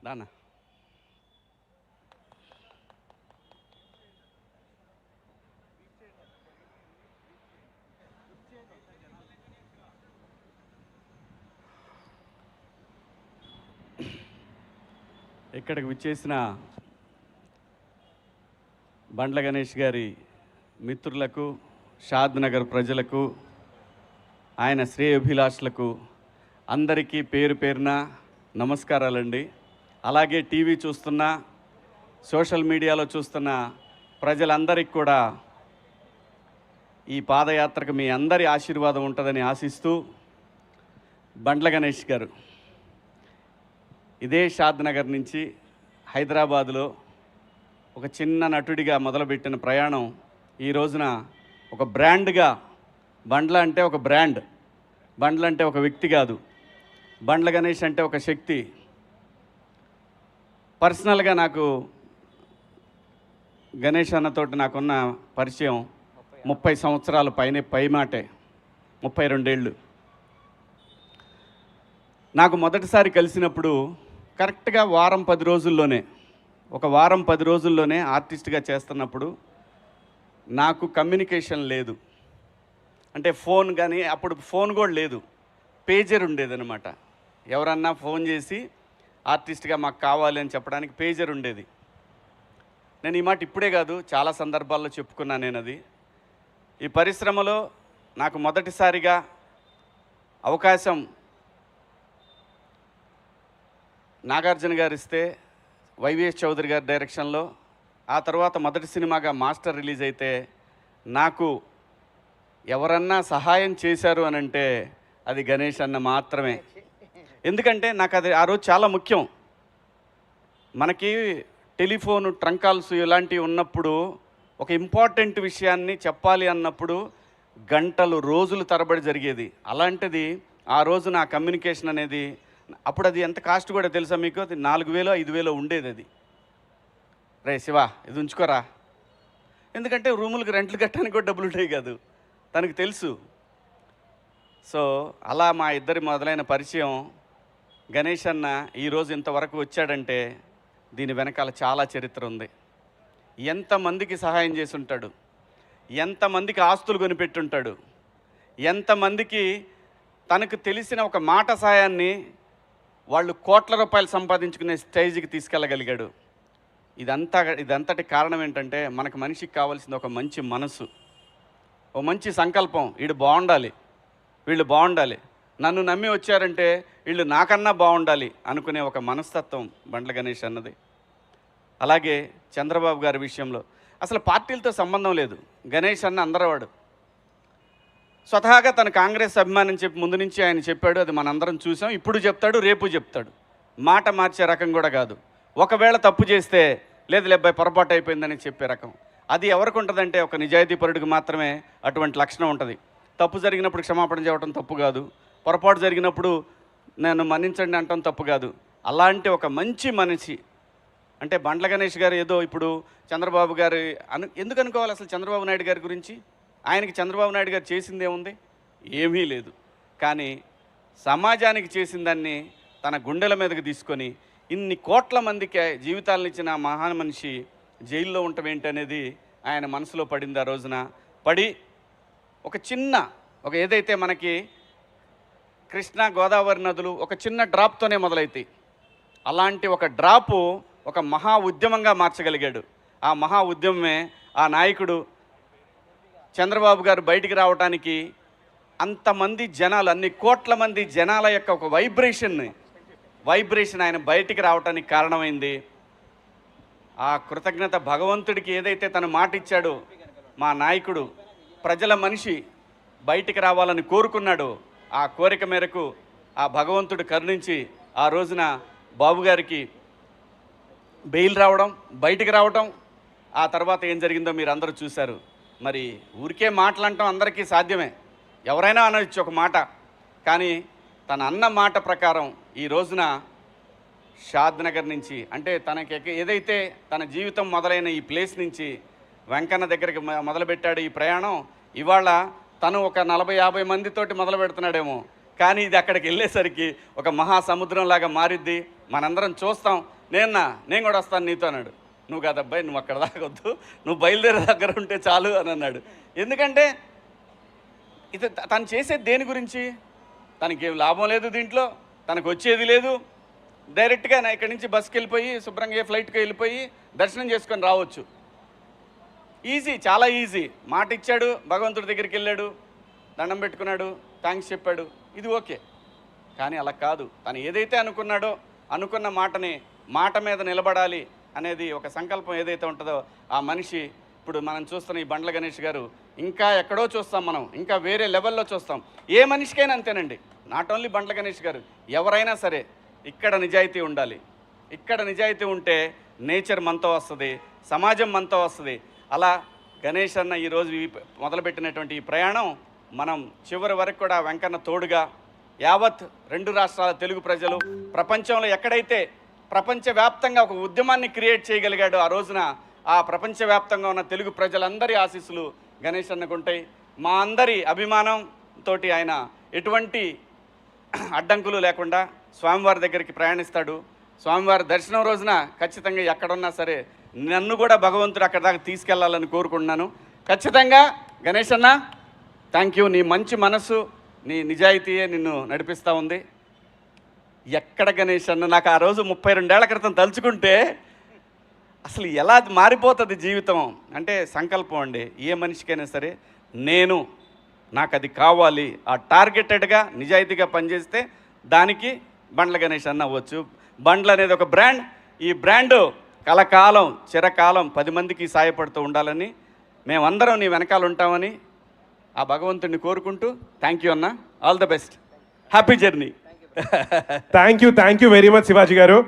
దానా ఇక్కడికి విచ్చేసిన బండ్ల గణేష్ గారి మిత్రులకు, షాద్ నగర్ ప్రజలకు, ఆయన శ్రేయోభిలాషులకు అందరికీ పేరు పేరున నమస్కారాలండి. అలాగే టీవీ చూస్తున్న, సోషల్ మీడియాలో చూస్తున్న ప్రజలందరికీ కూడా ఈ పాదయాత్రకు మీ అందరి ఆశీర్వాదం ఉంటుందని ఆశిస్తూ, బండ్ల గణేష్ గారు ఇదే షాద్ నగర్ నుంచి హైదరాబాదులో ఒక చిన్న నటుడిగా మొదలుపెట్టిన ప్రయాణం ఈ రోజున ఒక బ్రాండ్గా, బండ్ల అంటే ఒక బ్రాండ్, బండ్ల అంటే ఒక వ్యక్తి కాదు, బండ్ల గణేష్ అంటే ఒక శక్తి. పర్సనల్గా నాకు గణేష్ అన్నతోటి నాకున్న పరిచయం 30 సంవత్సరాల పైమాటే, 32 ఏళ్ళు. నాకు మొదటిసారి కలిసినప్పుడు కరెక్ట్గా వారం 10 రోజుల్లోనే, ఒక వారం 10 రోజుల్లోనే ఆర్టిస్ట్గా చేస్తున్నప్పుడు నాకు కమ్యూనికేషన్ లేదు. అంటే ఫోన్ కానీ, అప్పుడు ఫోన్ కూడా లేదు, పేజర్ ఉండేదన్నమాట. ఎవరన్నా ఫోన్ చేసి ఆర్టిస్ట్గా మాకు కావాలి అని చెప్పడానికి పేజర్ ఉండేది. నేను ఈ మాట ఇప్పుడే కాదు, చాలా సందర్భాల్లో చెప్పుకున్నాను నేను. అది ఈ పరిశ్రమలో నాకు మొదటిసారిగా అవకాశం నాగార్జున గారు ఇస్తే, వైవిఎస్ చౌదరి గారి డైరెక్షన్లో, ఆ తర్వాత మొదటి సినిమాగా మాస్టర్ రిలీజ్ అయితే నాకు ఎవరన్నా సహాయం చేశారు అని అంటే అది గణేష్ అన్న మాత్రమే. ఎందుకంటే నాకు అది ఆ రోజు చాలా ముఖ్యం. మనకి టెలిఫోను, ట్రంక్ కాల్స్ ఇలాంటివి ఉన్నప్పుడు ఒక ఇంపార్టెంట్ విషయాన్ని చెప్పాలి అన్నప్పుడు గంటలు, రోజులు తరబడి జరిగేది. అలాంటిది ఆ రోజు నా కమ్యూనికేషన్ అనేది, అప్పుడు అది ఎంత కాస్ట్ కూడా తెలుసా మీకు? అది 4000 5000 ఉండేది. అది రే శివ ఇది ఉంచుకోరా, ఎందుకంటే రూములకు రెంట్లు కట్టడానికి కూడా డబ్బులు ఉంటాయి కాదు, తనకు తెలుసు. సో అలా మా ఇద్దరి మొదలైన పరిచయం. గణేష్ అన్న ఈరోజు ఇంతవరకు వచ్చాడంటే దీని వెనకాల చాలా చరిత్ర ఉంది. ఎంతమందికి సహాయం చేసి ఉంటాడు, ఎంతమందికి ఆస్తులు కొనిపెట్టుంటాడు, ఎంతమందికి తనకు తెలిసిన ఒక మాట సాయాన్ని వాళ్ళు కోట్ల రూపాయలు సంపాదించుకునే స్టేజ్కి తీసుకెళ్ళగలిగాడు. ఇదంతటి కారణం ఏంటంటే మనకు మనిషికి కావాల్సింది ఒక మంచి మనసు, ఒక మంచి సంకల్పం. వీడు బాగుండాలి, వీళ్ళు బాగుండాలి, నన్ను నమ్మి వచ్చారంటే వీళ్ళు నాకన్నా బాగుండాలి అనుకునే ఒక మనస్తత్వం బండ్ల గణేష్ అన్నది. అలాగే చంద్రబాబు గారి విషయంలో అసలు పార్టీలతో సంబంధం లేదు. గణేష్ అన్న అందరవాడు. స్వతహాగా తన కాంగ్రెస్ అభిమానం చెప్పి ముందు నుంచి ఆయన చెప్పాడు, అది మనందరం చూసాం. ఇప్పుడు చెప్తాడు, రేపు చెప్తాడు. మాట మార్చే రకం కూడా కాదు. ఒకవేళ తప్పు చేస్తే లేదు లేబ్బాయి పొరపాటు అయిపోయిందని చెప్పే రకం. అది ఎవరికి ఉంటుందంటే ఒక నిజాయితీపరుడికి మాత్రమే అటువంటి లక్షణం ఉంటుంది. తప్పు జరిగినప్పుడు క్షమాపణ చెప్పడం తప్పు కాదు, పొరపాటు జరిగినప్పుడు నన్ను మన్నించండి అంటాం తప్పు కాదు. అలాంటి ఒక మంచి మనిషి అంటే బండ్ల గణేష్ గారు. ఏదో ఇప్పుడు చంద్రబాబు గారు ఎందుకు అనుకోవాలి అసలు చంద్రబాబు నాయుడు గారి గురించి? ఆయనకి చంద్రబాబు నాయుడు గారు చేసిందే ఉంది, ఏమీ లేదు. కానీ సమాజానికి చేసిన దాన్ని తన గుండెల మీదకి తీసుకొని ఇన్ని కోట్ల మందికి జీవితాలను ఇచ్చిన మహాన్ మనిషి జైల్లో ఉండటం ఏంటనేది ఆయన మనసులో పడింది. ఆ రోజున పడి ఒక ఏదైతే మనకి కృష్ణా గోదావరి నదులు ఒక చిన్న డ్రాప్తోనే మొదలవుతాయి, అలాంటి ఒక డ్రాపు ఒక మహా ఉద్యమంగా మార్చగలిగాడు. ఆ మహా ఉద్యమమే ఆ నాయకుడు చంద్రబాబు గారు బయటికి రావడానికి అంతమంది జనాలు, అన్ని కోట్ల మంది జనాల యొక్క ఒక వైబ్రేషన్ ఆయన బయటికి రావడానికి కారణమైంది. ఆ కృతజ్ఞత భగవంతుడికి ఏదైతే తను మాట ఇచ్చాడో, మా నాయకుడు ప్రజల మనిషి బయటికి రావాలని కోరుకున్నాడు. ఆ కోరిక మేరకు ఆ భగవంతుడు కరుణించి ఆ రోజున బాబు గారికి బెయిల్ రావడం, బయటికి రావడం. ఆ తర్వాత ఏం జరిగిందో మీరు అందరూ చూశారు. మరి ఊరికే మాటలంటాం అందరికీ సాధ్యమే, ఎవరైనా అనొచ్చు ఒక మాట. కానీ తన అన్న మాట ప్రకారం ఈ రోజున షాద్ నగర్ నుంచి, అంటే తనకి ఏదైతే తన జీవితం మొదలైన ఈ ప్లేస్ నుంచి వెంకన్న దగ్గరికి మొదలుపెట్టాడు ఈ ప్రయాణం. ఇవాళ తను ఒక 40-50 మందితోటి మొదలు పెడుతున్నాడేమో, కానీ ఇది అక్కడికి వెళ్ళేసరికి ఒక మహాసముద్రంలాగా మారిద్ది. మనందరం చూస్తాం. నేను కూడా వస్తాను నీతో అన్నాడు. నువ్వు కాదబ్బాయి, నువ్వు అక్కడ దాకొద్దు, నువ్వు బయలుదేరే దగ్గర ఉంటే చాలు అని అన్నాడు. ఎందుకంటే ఇది తను చేసేది దేని గురించి? తనకి ఏం లాభం లేదు దీంట్లో, తనకు వచ్చేది లేదు. డైరెక్ట్గా నా ఇక్కడి నుంచి బస్కి వెళ్ళిపోయి శుభ్రంగా ఫ్లైట్కి వెళ్ళిపోయి దర్శనం చేసుకొని రావచ్చు. ఈజీ, చాలా ఈజీ. మాట ఇచ్చాడు, భగవంతుడి దగ్గరికి వెళ్ళాడు, దండం పెట్టుకున్నాడు, థ్యాంక్స్ చెప్పాడు, ఇది ఓకే. కానీ అలా కాదు. తను ఏదైతే అనుకున్నాడో అనుకున్న మాటని, మాట మీద నిలబడాలి అనేది ఒక సంకల్పం ఏదైతే ఉంటుందో ఆ మనిషి, ఇప్పుడు మనం చూస్తున్న ఈ బండ్ల గణేష్ గారు ఇంకా ఎక్కడో చూస్తాం, మనం ఇంకా వేరే లెవెల్లో చూస్తాం. ఏ మనిషికైనా అంతేనండి, నాట్ ఓన్లీ బండ్ల గణేష్ గారు, ఎవరైనా సరే ఇక్కడ నిజాయితీ ఉండాలి. ఇక్కడ నిజాయితీ ఉంటే నేచర్ మనతో వస్తుంది, సమాజం మనతో వస్తుంది. అలా గణేష్ అన్న ఈరోజు మొదలుపెట్టినటువంటి ఈ ప్రయాణం మనం చివరి వరకు కూడా వెంకన్న తోడుగా యావత్ 2 రాష్ట్రాల తెలుగు ప్రజలు ప్రపంచంలో ఎక్కడైతే ప్రపంచవ్యాప్తంగా ఒక ఉద్యమాన్ని క్రియేట్ చేయగలిగాడో ఆ రోజున ఆ ప్రపంచవ్యాప్తంగా ఉన్న తెలుగు ప్రజలందరి ఆశీస్సులు గణేష్ అన్నకుంటాయి. మా అందరి అభిమానంతో ఆయన ఎటువంటి అడ్డంకులు లేకుండా స్వామివారి దగ్గరికి ప్రయాణిస్తాడు. స్వామివారి దర్శనం రోజున ఖచ్చితంగా ఎక్కడున్నా సరే నన్ను కూడా భగవంతుడు అక్కడ దాకా తీసుకెళ్లాలని కోరుకుంటున్నాను. ఖచ్చితంగా గణేష్ అన్న, థ్యాంక్ యూ. నీ మంచి మనసు, నీ నిజాయితీయే నిన్ను నడిపిస్తూ ఉంది. ఎక్కడ గణేష్ అన్న, నాకు ఆ రోజు 32 ఏళ్ల క్రితం తలుచుకుంటే అసలు ఎలా మారిపోతుంది జీవితం అంటే సంకల్పం అండి. ఏ మనిషికైనా సరే నాకు అది కావాలి, ఆ టార్గెటెడ్గా నిజాయితీగా పనిచేస్తే దానికి బండ్ల గణేష్ అన్న అవ్వచ్చు. బండ్లు అనేది ఒక బ్రాండ్. ఈ బ్రాండు కలకాలం, చిరకాలం 10 మందికి సాయపడుతూ ఉండాలని మేమందరం నీ వెనకాల ఉంటామని ఆ భగవంతుడిని కోరుకుంటూ థ్యాంక్ యూ అన్న. All the best, happy journey. Thank you very much Shivaji గారు.